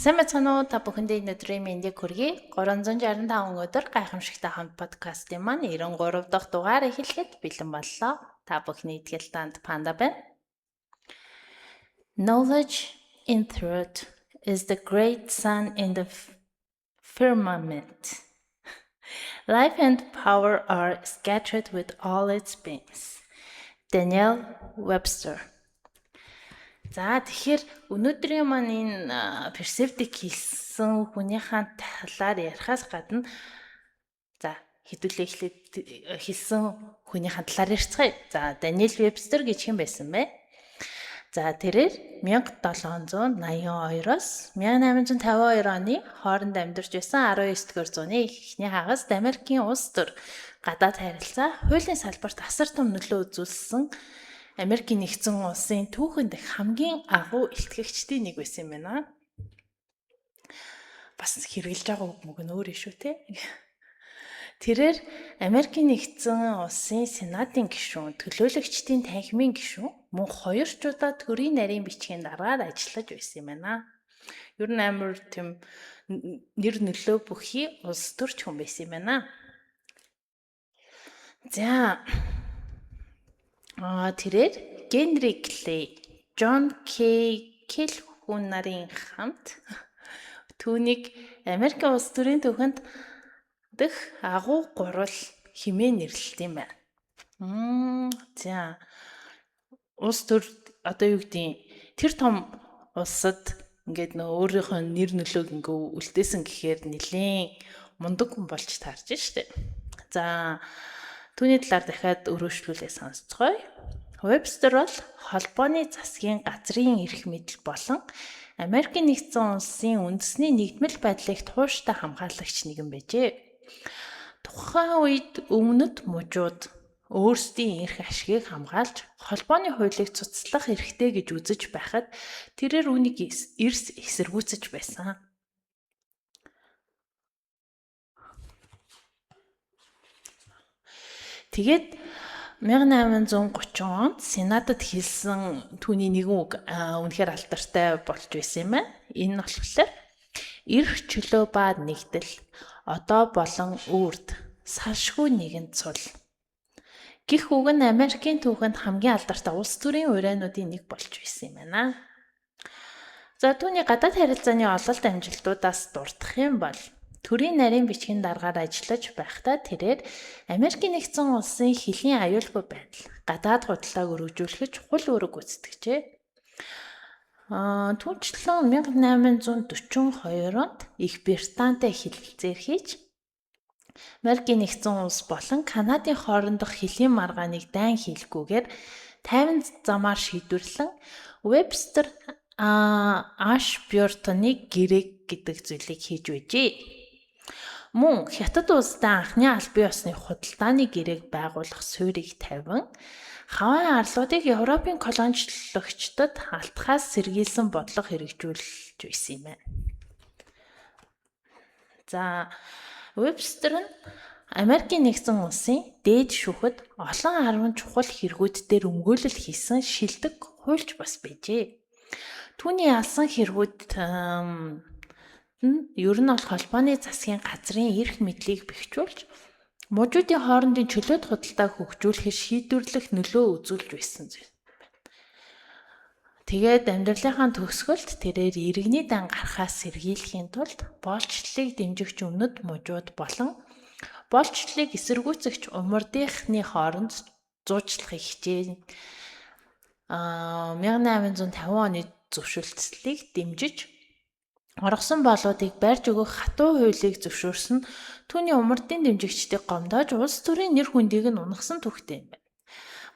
Сайн байна уу? Та бүхэндээ өнөөдрийн мэндийг хүргэе. 365 өнөөдөр гайхамшигтай хамт подкастын маань 93 дахь дугаар эхлэхэд бэлэн боллоо. Та бүхний итгэл танд панда байна. Knowledge in truth is the great sun in the firmament. Life and power are scattered with all its beams. Daniel Webster. За тэгэхээр өнөөдрийн маань энэ персептик хийсэн хүнийхээ талаар ярихаас гадна хэдүүлээ эхлээд хийсэн хүнийхээ талаар ярьцгаая. За Даниэл Вебстер гэж хэн байсан бэ? За тэрээр 1782-оос 1852 оны хооронд амьдарч байсан 19-р зууны эхний хагас Америкийн улс төр гадаад харилцаа хуулийн салбарт асар том нөлөө үзүүлсэн Америкийн нэгдсэн улсын түүхэнд хамгийн агуу илтгэгчдийн нэг байсан юм байна. Бас хэрэгжилж байгаа үг мөг нь өөр шүү те. Тэрээр Америкийн нэгдсэн улсын сенатын гишүүн, төлөөлөгчдийн танхимын гишүүн мөн 2 удаа төрийн нарийн бичгийн даргаар ажиллаж байсан юм байна. Ер нь амар тийм нэр нөлөө бүхий улс төрч хүн байсан юм байна. За тэрээр Генри Клей, Джон Кэл хүн нарын хамт түүнийг Америк улс төрийн түүхэнд дэх агуу гурвал хэмээн нэрлэлт юм байна. За улс төр одоо юу гэдгийг тэр том улсад ингээд өөрийнхөө нэр нөлөөг ингээ үлдээсэн гэхээр нэлийн мундаг хүн болж таарч штэ. За түүний талаар дахиад өргөжлүүлээ сонсцгоё. Webster бол холбооны засгийн газрын эрх мэдэл болон Америкийн нэгдсэн улсын үндэсний нэгдмэл байдлыг тууштай хамгаалагч нэгэн байжээ. Тухайн үед өмнөд мужууд өөрсдийн эрх ашгийг хамгаалж холбооны хуулийг цуцлах эрхтэй гэж үзэж байхад тэрээр үүнийг эрс эсэргүүцэж байсан. Тэгээд 1830 онд Сенатад хэлсэн түүний нэгэн үг үнэхээр алдартай болж байсан юм байна. Энэ нь болохоор эрх чөлөө ба нэгдэл одоо болон үрд салшгүй нэгэн цул. Гэх үг нь Америкийн түүхэнд хамгийн алдартай улс төрийн уриануудын нэг болж байсан юм байна. За түүний гадаад харилцааны ололт амжилтуудаас дурдах юм бол төрийн нарийн бичгийн даргаар ажиллаж байхдаа тэрээр Америкийн нэгдсэн улсын хилийн аюулгүй байдал, гадаад худалдааг өргөжүүлэхэд чухал үүрэг гүйцэтгэжээ. Түүнчлэн 1842 онд Их Британтай хэлэлцээр хийж Америкийн нэгдсэн улс болон Канадын хоорондох хилийн маргааныг дайн хийлгүүгээр тайван замаар шийдвэрлэн Webster Ashburton-ыг гэрэг гэдэг зүйлийг хийж байжээ. Мөн Хятад улстай анхны албан ёсны худалдааны гэрээг байгуулах суурийг тавин хавайн арлуудыг Европын колончлогчдод алтхаас сэргийлсэн бодлого хэрэгжүүлж байсан юм байна. За Webster нь Америкийн нэгдсэн улсын дээд шүүхэд олон 10 чухал хэрэгүүд дээр өмгөөлөл хийсэн шилдэг хуульч бас байжээ. Түүний алсан хэрэгүүд ер нь бол холбооны засгийн газрын эрх мэдлийг бэхжүүлж мужуудын хоорондын чөлөөт худалдааг хөгжүүлэхэд шийдвэрлэх нөлөө үзүүлж байсан зүйл байна. Тэгээд амьдралынхаа төгсгөлд тэрээр иргэний дан гарахаас сэргийлэхийн тулд боолчлолыг дэмжигч өмнөд мужууд болон боолчлолыг эсэргүүцэгч умардынхны хооронд зуучлахыг хичээн 1850 оны зөвшөөрлөлтийг дэмжиж оргосон болоодыг барьж өгөх хатуу хуулийг зөвшөөрсөн түүний умардын дэмжигчдийг гомдоож улс төрийн нэр хүндийг нь унагсан түүхтэй юм байна.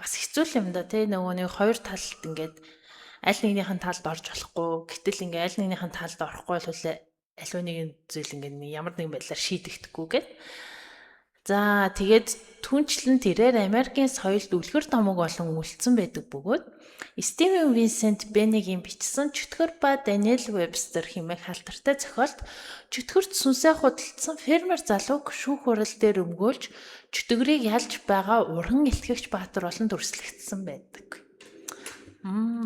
Бас хэцүү юм да тий нөгөө нэг хоёр талд ингээд аль нэгнийх нь талд орж болохгүй гэтэл ингээд аль нэгнийх нь талд орохгүй бол аль нэгэн зүйл ингээд ямар нэгэн байдлаар шийдэгдэхгүй гэд. За тэгээд түнчлэн тэрээр Америкийн соёлд үлгэр томог болон үлдсэн байдаг бөгөөд Стивен Винсент Беннигийн бичсэн Чөтгөр ба Даниэл Вебстер хэмээх халдвартай зохиолд чөтгөрт сүнсээ худалдсан фермер залууг шүүх хурал дээр өмгөөлж чөтгөрийг ялж байгаа уран илтгэгч баатар болон дүрслэгдсэн байдаг.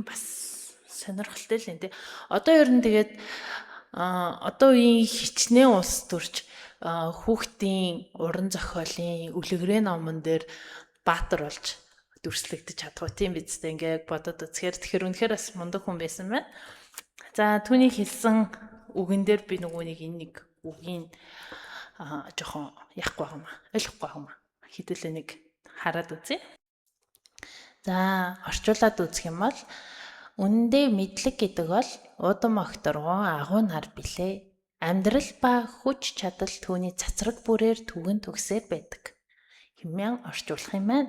Бас сонирхолтой л энэ. Одоо ер нь тэгээд одоо үеийн хичнээн улс төрч хүүхдийн уран зохиолын үлгэрээ номон дээр баатар болж дүрслэгдэж чадгүй тийм биз дээ. Ингээ бодоод үзэхээр тэгэхээр үнэхээр бас мундаг хүн байсан байна. За түүний хэлсэн үгэн дээр би нөгөө нэг үгийн жоохон яахгүй юм аа. Ойлгохгүй юм аа. Хэдүүлээ нэг хараад үзье. За орчуулад үзэх юм бол үнэндээ мэдлэг гэдэг бол удам огторгон агуу нар билээ. Амьдрал ба хүч чадал түүний цацраг бүрээр түгэн төгсөөр байдаг. Хэмээн орчуулах юм байна.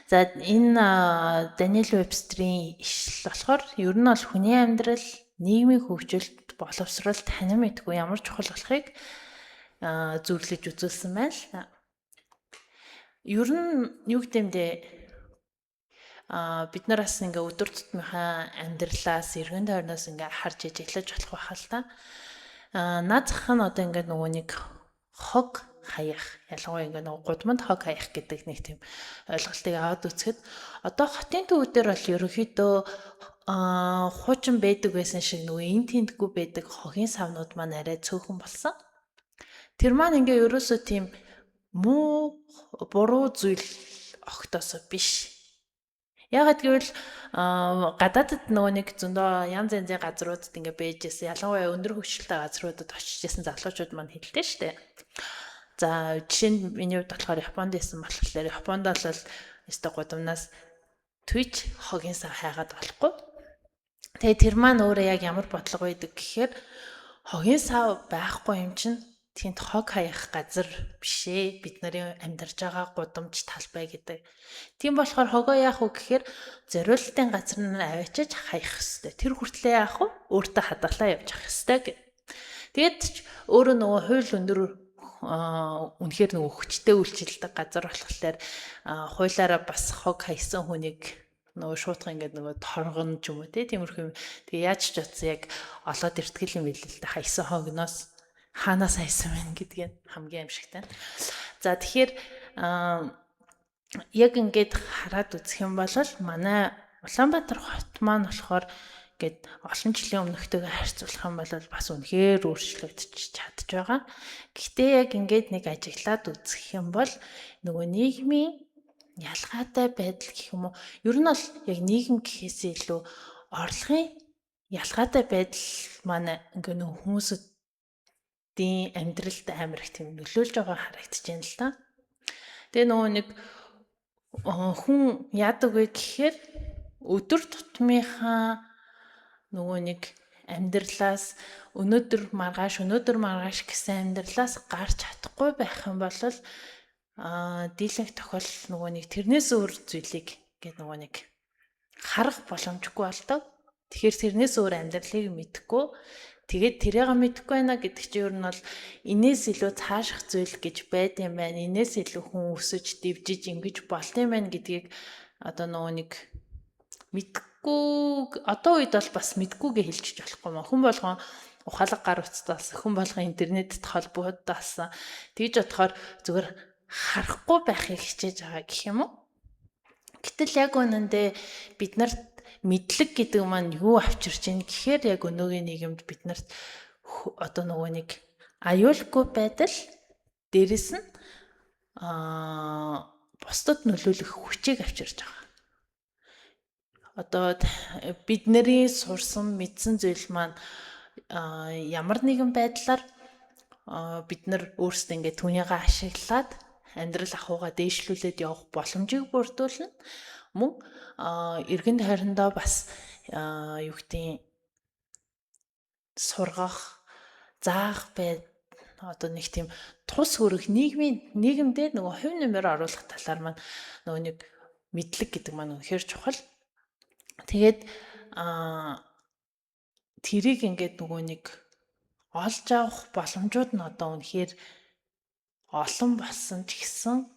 За энэ Даниэл Вебстрийн ишлэл болохоор ер нь бол хүний амьдрал, нийгмийн хөгжилд боловсролд танин мэдгүй ямар чухал болохыг зөвлөж үзүүлсэн байна л. Ер нь юу гэмдэ бид нараас ингээ өдөр тутмынхаа амьдралаас эргэн тойрноос ингээ харж иж эхлэж болох байх л та. Наад зах нь одоо ингээ нөгөө нэг хог хаях, ялангуяа ингээ нөгөө гудамд хог хаях гэдэг нэг тийм ойлголтыг аваад үзэхэд одоо хотын төвдөр бол ерөнхийдөө хуучин байдаг байсан шиг нөгөө эн тентгүй байдаг хогийн савнууд маань арай цөөхөн болсон. Тэр маань ингээ ерөөсөө тийм муу буруу зүйл огтоосоо биш. Ягаад гэвэл гадаадд нөгөө нэг зөндөө янз янзын газруудад ингээ байжсэн. Ялангуяа өндөр хөгжилтэй газруудад очиж исэн залуучууд маань хэлдэг штэ. За жишээ нь миний хувьд болохоор Японд исэн болохоор Японд бол өстой гудамнаас твич хогийн сав хайгаад болохгүй. Тэгээ тэр маань өөрөө яг ямар бодлого байдаг гэхээр хогийн сав байхгүй юм чинь тэнд хог хаях газар бишээ. Бид нарын амьдарч байгаа гудамж талбай гэдэг. Тийм болохоор хогоо яах вэ гэхээр зориулалтын газар нь аваачиж хаях хэвээр. Тэр хүртлээр яах вэ? Өөртөө хадгалаа явж авах хэвээр. Тэгээд ч өөрөө нөгөө хууль өндөр үнэхээр нөгөө хүчтэй үйлчилдэг газар болохоор хуулаараа бас хог хайсан хүнийг нөгөө шуутга ингээд нөгөө торгоно ч юм уу тиймэрхүү. Тэгээ яаж ч утсан яг олоод иртгэл юм билээ л дээ. Хайсан хогноос хаанаас хайсан байна гэдгийг хамгийн аимшигтай. За тэгэхээр яг ингээд хараад үзэх юм бол манай Улаанбаатар хот маань болохоор ингээд олон жилийн өмнөхтэйгээ харьцуулах юм бол бас үнэхээр өөрчлөгдөж чадж байгаа. Гэхдээ яг ингээд нэг ажиглаад үзэх юм бол нөгөө нийгмийн ялгаатай байдал гэх юм уу. Ер нь бол яг нийгэм гэхээсээ илүү орлогын ялгаатай байдал маань ингээ нөгөө хүмүүсд амьдралд амар их тийм нөлөөлж байгаа харагдаж байна л та. Тэгээ нөгөө нэг хүн яадаг вэ гэхээр өдөр тутмынхаа нөгөө нэг амьдралаас өнөөдөр маргааш гэсэн амьдралаас гарч чадахгүй байх юм бол дийлэнх тохиолдол нөгөө нэг тэрнээс өөр зүйлийг ингээд нөгөө нэг харах боломжгүй болдог. Тэгэхээр тэрнээс өөр амьдралыг мэдэхгүй. Тэгээд тэрийг мэдэхгүй байна гэдэг чинь ер нь бол инээс илүү цааших зүйл гэж байд юм байна. Инээс илүү хүн өсөж дэвжиж ингэж болт юм байна гэдгийг одоо нөгөө нэг мэдгүй одоо үед бол бас мэдгүйгээ хэлчих болохгүй маа. Хүн болгон ухаалаг гар утсаас хүн болгон интернетэд холбогдсон. Тэгж бодохоор зүгээр харахгүй байхыг хичээж байгаа гэх юм уу. Гэтэл яг үнэндээ бид нарт мэдлэг гэдэг маань юу авчирч ийн гэхээр яг өнөөгийн нийгэмд бид нарт одоо нөгөө нэг аюулгүй байдал дээрэс нь бусдад нөлөөлөх хүчийг авчирч байгаа. Одоо бидний сурсан мэдсэн зүйл маань ямар нэгэн байдлаар бид нар өөрсдөө ингээд түүнийгээ ашиглаад амьдрал ахуйгаа дээшлүүлээд явах боломжийг бүрдүүлнэ. Мөн эргэн тойрондоо бас юу гэдгийг сургах, заах бай одоо нэг тийм тус хөрөх нийгэмдээ нөгөө хувь нэмэр оруулах талаар маань нөгөө нэг мэдлэг гэдэг маань үнэхээр чухал. Тэгээд тэрийг ингээд нөгөө нэг олж авах боломжууд нь одоо үнэхээр олон болсон ч гэсэн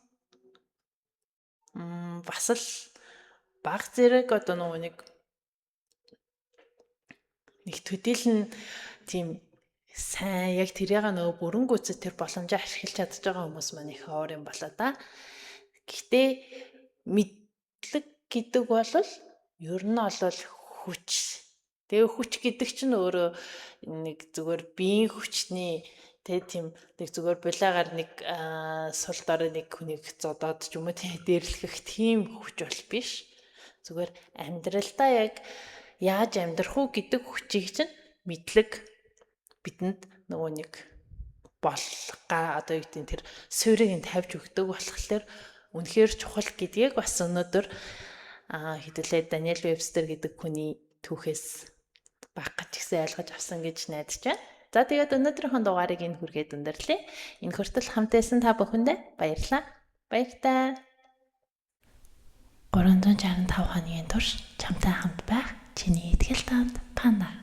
бас л баг зэрэг одоо нөгөө нэг төдийлөн тийм сайн яг тэрийг нөгөө бүрэн гүйцэд тэр боломжоо ашиглаж чадж байгаа хүмүүс маань их оор юм болоо да. Гэхдээ мэдлэг гэдэг бол ер нь олвол хүч Тэгээ хүч гэдэг чинь өөрөө нэг зүгээр биеийн хүчний тийм нэг зүгээр булаагаар нэг сул дорой нэг хүнийг зодоод ч юм уу дээрлэх тийм хүч бол биш. Зүгээр амьдралдаа яг яаж амьдрах уу гэдэг хүчийг чинь мэдлэг бидэнд нөгөө нэг одоо юу гэдэг тэр суурийг нь тавьж өгдөг болохоор үнэхээр чухал гэдгийг бас өнөөдөр хэдүүлээ Даниэл Вебстер гэдэг хүний түүхээс баг гэж ихсэн ойлгож авсан гэж найдаж байна. За тэгээд өнөөдрийнхөө дугаарыг энэ хүргээд өндөрлөе. Энэ хүртэл хамтайсан та бүхэндээ баярлалаа. Баяртай. 365 хоногийн турш чамтай хамт байх чиний итгэл таамд Панда.